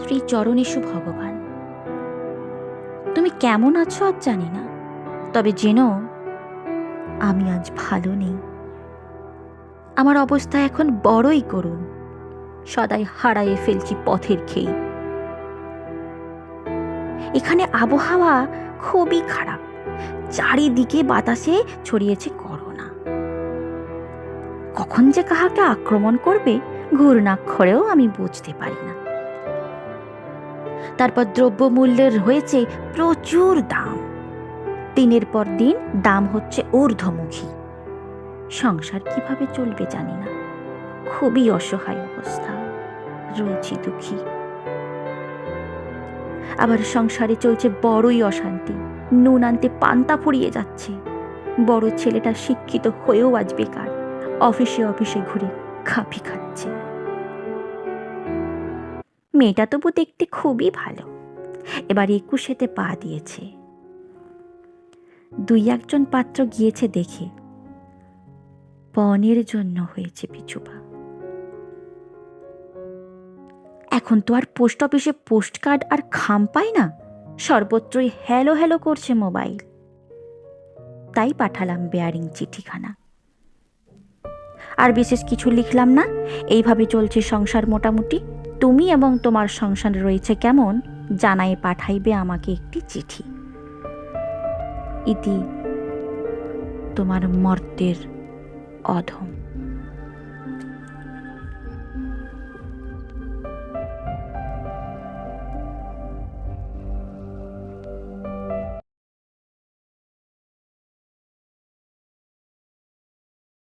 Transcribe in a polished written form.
শ্রী চরণেষু ভগবান। তুমি কেমন আছো আজ জানি না, তবে জেনো আমি আজ ভালো নেই। আমার অবস্থা এখন বড়ই করুণ, সদাই হারায়ে ফেলছি পথের খেই। এখানে আবহাওয়া খুবই খারাপ, চারিদিকে বাতাসে ছড়িয়েছে করোনা। কখন যে কাহাকে আক্রমণ করবে ঘূর্ণাক্ষরেও আমি বুঝতে পারি না। তারপর দ্রব্যমূল্যের হয়েছে প্রচুর দাম, দিনের পর দিন দাম হচ্ছে ঊর্ধ্বমুখী। সংসার কিভাবে চলবে জানি না, খুবই অসহায় অবস্থা, রয়েছি দুঃখী। আবার সংসারে চলছে বড়ই অশান্তি, নুন আনতে পান্তা ফুরিয়ে যাচ্ছে। বড় ছেলেটা শিক্ষিত হয়েও আজ বেকার, অফিসে অফিসে ঘুরে খাপি খাচ্ছে। মেয়েটা তবু দেখতে খুবই ভালো, এবার 21-তে পা দিয়েছে। 2-1জন পাত্র গিয়েছে দেখে, পণের জন্য হয়েছে পিছুপা। এখন তো আর পোস্ট অফিসে পোস্ট কার্ড আর খাম পাই না, সর্বত্রই হ্যালো হ্যালো করছে মোবাইল। তাই পাঠালাম বেয়ারিং চিঠিখানা। আর বিশেষ কিছু লিখলাম না, এইভাবে চলছে সংসার মোটামুটি। তুমি এবং তোমার সংসার রয়েছে কেমন জানাই পাঠাইবে আমাকে একটি চিঠি। ইতি তোমার মর্তের অধম।